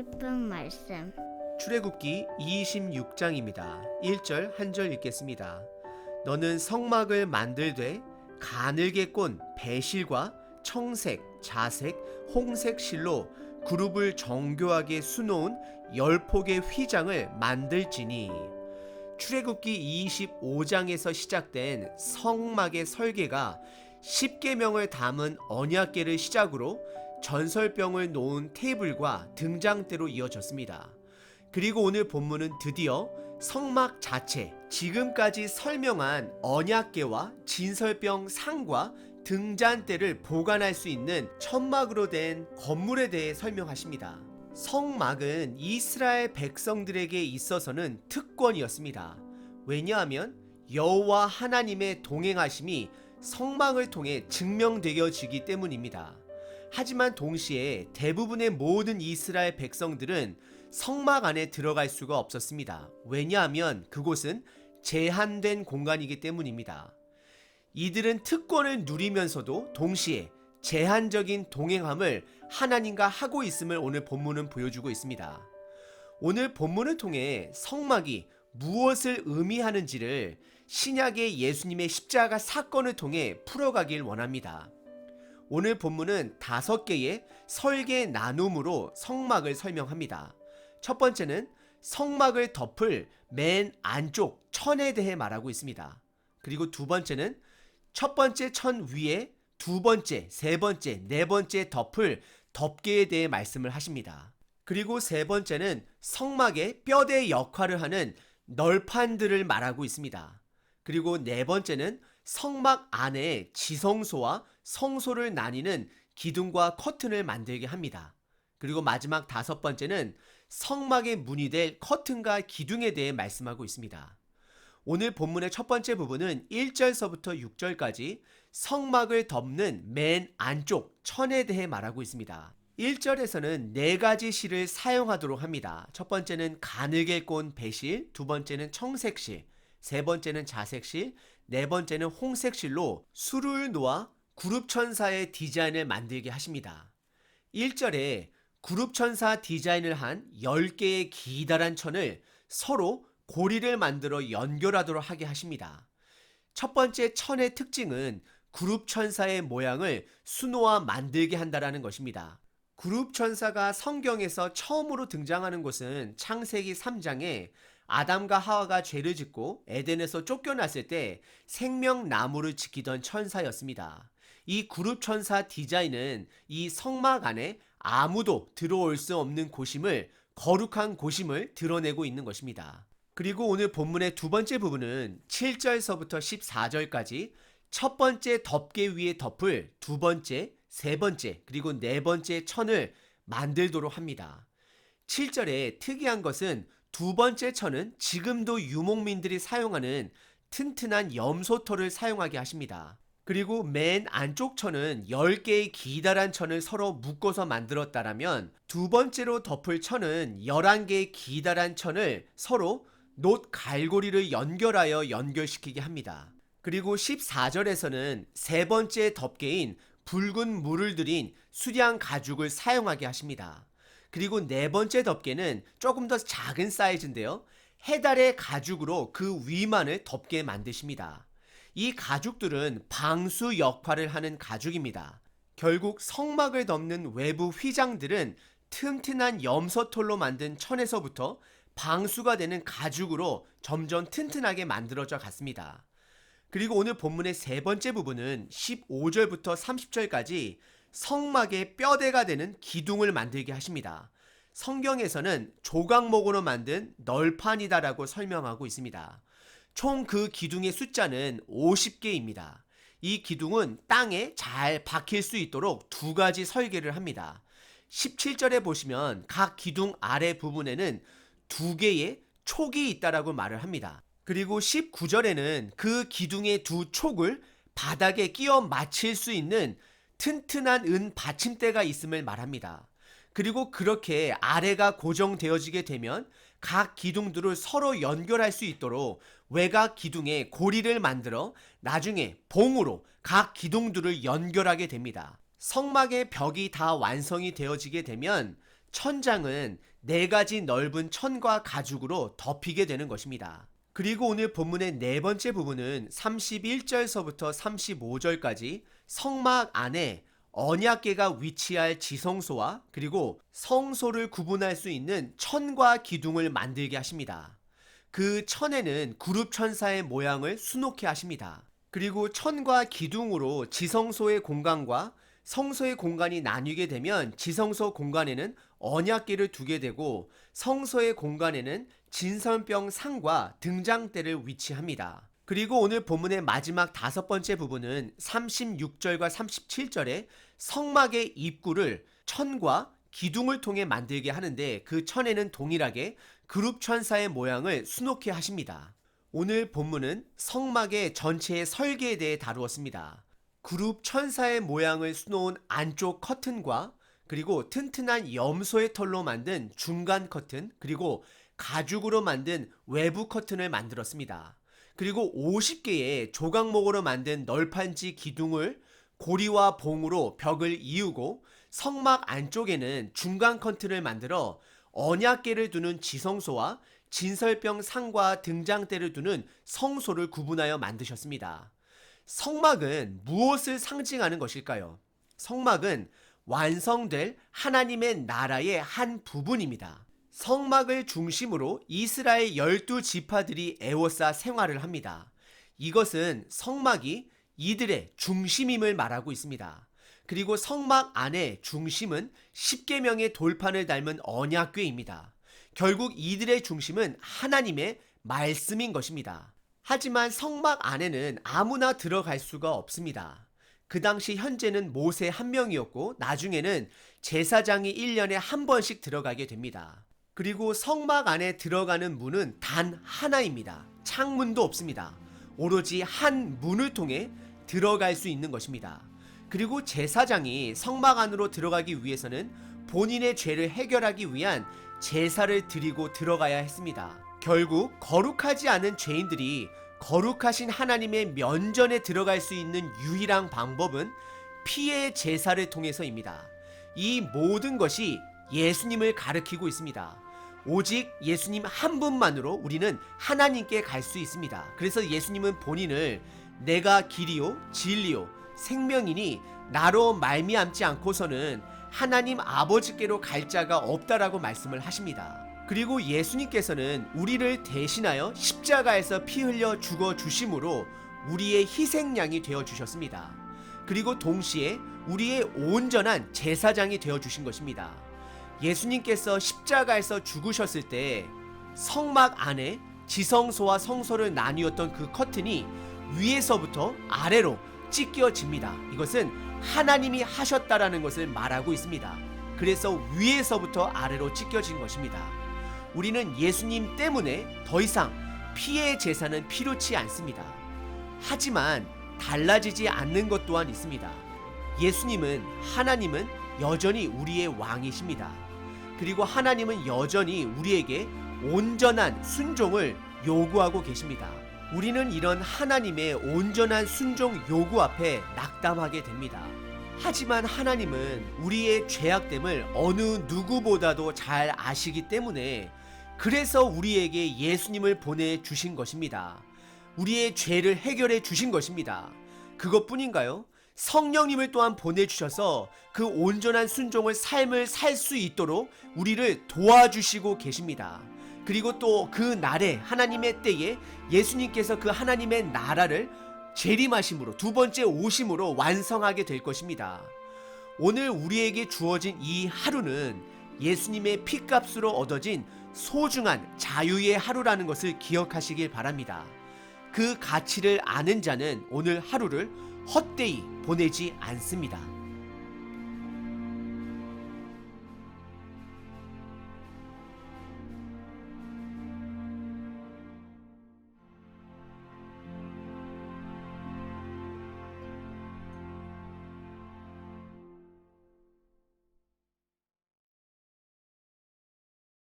싶은 말씀. 출애굽기 26장입니다. 1절 한 절 읽겠습니다. 너는 성막을 만들되 가늘게 꼰 배실과 청색, 자색, 홍색 실로 그룹을 정교하게 수놓은 10폭의 휘장을 만들지니. 출애굽기 25장에서 시작된 성막의 설계가 10계명을 담은 언약궤를 시작으로 전설병을 놓은 테이블과 등장대로 이어졌습니다. 그리고 오늘 본문은 드디어 성막 자체, 지금까지 설명한 언약궤와 진설병 상과 등잔대를 보관할 수 있는 천막으로 된 건물에 대해 설명하십니다. 성막은 이스라엘 백성들에게 있어서는 특권이었습니다. 왜냐하면 여호와 하나님의 동행하심이 성막을 통해 증명되어지기 때문입니다. 하지만 동시에 대부분의 모든 이스라엘 백성들은 성막 안에 들어갈 수가 없었습니다. 왜냐하면 그곳은 제한된 공간이기 때문입니다. 이들은 특권을 누리면서도 동시에 제한적인 동행함을 하나님과 하고 있음을 오늘 본문은 보여주고 있습니다. 오늘 본문을 통해 성막이 무엇을 의미하는지를 신약의 예수님의 십자가 사건을 통해 풀어가길 원합니다. 오늘 본문은 5개의 설계 나눔으로 성막을 설명합니다. 첫 번째는 성막을 덮을 맨 안쪽 천에 대해 말하고 있습니다. 그리고 두 번째는 첫 번째 천 위에 두 번째, 세 번째, 네 번째 덮을 덮개에 대해 말씀을 하십니다. 그리고 세 번째는 성막의 뼈대 역할을 하는 널판들을 말하고 있습니다. 그리고 네 번째는 성막 안에 지성소와 성소를 나뉘는 기둥과 커튼을 만들게 합니다. 그리고 마지막 5번째는 성막의 문이 될 커튼과 기둥에 대해 말씀하고 있습니다. 오늘 본문의 첫 번째 부분은 1절서부터 6절까지 성막을 덮는 맨 안쪽 천에 대해 말하고 있습니다. 1절에서는 4가지 실을 사용하도록 합니다. 첫 번째는 가늘게 꼰 배실, 두 번째는 청색실, 세 번째는 자색실, 네 번째는 홍색실로 수를 놓아 그룹천사의 디자인을 만들게 하십니다. 1절에 그룹천사 디자인을 한 10개의 기다란 천을 서로 고리를 만들어 연결하도록 하게 하십니다. 첫 번째 천의 특징은 그룹천사의 모양을 수놓아 만들게 한다는 것입니다. 그룹천사가 성경에서 처음으로 등장하는 곳은 창세기 3장에 아담과 하와가 죄를 짓고 에덴에서 쫓겨났을 때 생명나무를 지키던 천사였습니다. 이 그룹천사 디자인은 이 성막 안에 아무도 들어올 수 없는 곳임을, 거룩한 곳임을 드러내고 있는 것입니다. 그리고 오늘 본문의 두 번째 부분은 7절서부터 14절까지 첫 번째 덮개 위에 덮을 두 번째, 세 번째, 그리고 네 번째 천을 만들도록 합니다. 7절에 특이한 것은 두 번째 천은 지금도 유목민들이 사용하는 튼튼한 염소털을 사용하게 하십니다. 그리고 맨 안쪽 천은 10개의 기다란 천을 서로 묶어서 만들었다라면 두 번째로 덮을 천은 11개의 기다란 천을 서로 놋 갈고리를 연결하여 연결시키게 합니다. 그리고 14절에서는 세 번째 덮개인 붉은 물을 들인 수량 가죽을 사용하게 하십니다. 그리고 네 번째 덮개는 조금 더 작은 사이즈인데요. 해달의 가죽으로 그 위만을 덮게 만드십니다. 이 가죽들은 방수 역할을 하는 가죽입니다. 결국 성막을 덮는 외부 휘장들은 튼튼한 염소털로 만든 천에서부터 방수가 되는 가죽으로 점점 튼튼하게 만들어져 갔습니다. 그리고 오늘 본문의 세 번째 부분은 15절부터 30절까지 성막의 뼈대가 되는 기둥을 만들게 하십니다. 성경에서는 조각목으로 만든 널판이다라고 설명하고 있습니다. 총 그 기둥의 숫자는 50개입니다. 이 기둥은 땅에 잘 박힐 수 있도록 2가지 설계를 합니다. 17절에 보시면 각 기둥 아래 부분에는 2개의 촉이 있다라고 말을 합니다. 그리고 19절에는 그 기둥의 2촉을 바닥에 끼워 맞출 수 있는 튼튼한 은 받침대가 있음을 말합니다. 그리고 그렇게 아래가 고정되어지게 되면 각 기둥들을 서로 연결할 수 있도록 외곽 기둥에 고리를 만들어 나중에 봉으로 각 기둥들을 연결하게 됩니다. 성막의 벽이 다 완성이 되어지게 되면 천장은 4가지 넓은 천과 가죽으로 덮이게 되는 것입니다. 그리고 오늘 본문의 네 번째 부분은 31절서부터 35절까지 성막 안에 언약궤가 위치할 지성소와 그리고 성소를 구분할 수 있는 천과 기둥을 만들게 하십니다. 그 천에는 그룹 천사의 모양을 수놓게 하십니다. 그리고 천과 기둥으로 지성소의 공간과 성소의 공간이 나뉘게 되면 지성소 공간에는 언약궤를 두게 되고 성소의 공간에는 진설병 상과 등장대를 위치합니다. 그리고 오늘 본문의 마지막 5번째 부분은 36절과 37절에 성막의 입구를 천과 기둥을 통해 만들게 하는데 그 천에는 동일하게 그룹 천사의 모양을 수놓게 하십니다. 오늘 본문은 성막의 전체의 설계에 대해 다루었습니다. 그룹 천사의 모양을 수놓은 안쪽 커튼과 그리고 튼튼한 염소의 털로 만든 중간 커튼, 그리고 가죽으로 만든 외부 커튼을 만들었습니다. 그리고 50개의 조각목으로 만든 널판지 기둥을 고리와 봉으로 벽을 이루고 성막 안쪽에는 중간 커튼을 만들어 언약궤를 두는 지성소와 진설병 상과 등장대를 두는 성소를 구분하여 만드셨습니다. 성막은 무엇을 상징하는 것일까요? 성막은 완성될 하나님의 나라의 한 부분입니다. 성막을 중심으로 이스라엘 12지파들이 에워싸 생활을 합니다. 이것은 성막이 이들의 중심임을 말하고 있습니다. 그리고 성막 안의 중심은 10계명의 돌판을 닮은 언약궤입니다. 결국 이들의 중심은 하나님의 말씀인 것입니다. 하지만 성막 안에는 아무나 들어갈 수가 없습니다. 그 당시 현재는 모세 한 명이었고 나중에는 제사장이 1년에 한 번씩 들어가게 됩니다. 그리고 성막 안에 들어가는 문은 단 하나입니다. 창문도 없습니다. 오로지 한 문을 통해 들어갈 수 있는 것입니다. 그리고 제사장이 성막 안으로 들어가기 위해서는 본인의 죄를 해결하기 위한 제사를 드리고 들어가야 했습니다. 결국 거룩하지 않은 죄인들이 거룩하신 하나님의 면전에 들어갈 수 있는 유일한 방법은 피의 제사를 통해서입니다. 이 모든 것이 예수님을 가리키고 있습니다. 오직 예수님 한 분만으로 우리는 하나님께 갈 수 있습니다. 그래서 예수님은 본인을 내가 길이요 진리요 생명이니 나로 말미암지 않고서는 하나님 아버지께로 갈 자가 없다라고 말씀을 하십니다. 그리고 예수님께서는 우리를 대신하여 십자가에서 피 흘려 죽어 주심으로 우리의 희생양이 되어 주셨습니다. 그리고 동시에 우리의 온전한 제사장이 되어 주신 것입니다. 예수님께서 십자가에서 죽으셨을 때 성막 안에 지성소와 성소를 나뉘었던 그 커튼이 위에서부터 아래로 찢겨집니다. 이것은 하나님이 하셨다라는 것을 말하고 있습니다. 그래서 위에서부터 아래로 찢겨진 것입니다. 우리는 예수님 때문에 더 이상 피의 제사는 필요치 않습니다. 하지만 달라지지 않는 것 또한 있습니다. 예수님은 하나님은 여전히 우리의 왕이십니다. 그리고 하나님은 여전히 우리에게 온전한 순종을 요구하고 계십니다. 우리는 이런 하나님의 온전한 순종 요구 앞에 낙담하게 됩니다. 하지만 하나님은 우리의 죄악됨을 어느 누구보다도 잘 아시기 때문에 그래서 우리에게 예수님을 보내주신 것입니다. 우리의 죄를 해결해 주신 것입니다. 그것뿐인가요? 성령님을 또한 보내주셔서 그 온전한 순종을 삶을 살 수 있도록 우리를 도와주시고 계십니다. 그리고 또 그 날에 하나님의 때에 예수님께서 그 하나님의 나라를 재림하심으로 두 번째 오심으로 완성하게 될 것입니다. 오늘 우리에게 주어진 이 하루는 예수님의 피값으로 얻어진 소중한 자유의 하루라는 것을 기억하시길 바랍니다. 그 가치를 아는 자는 오늘 하루를 헛되이 보내지 않습니다.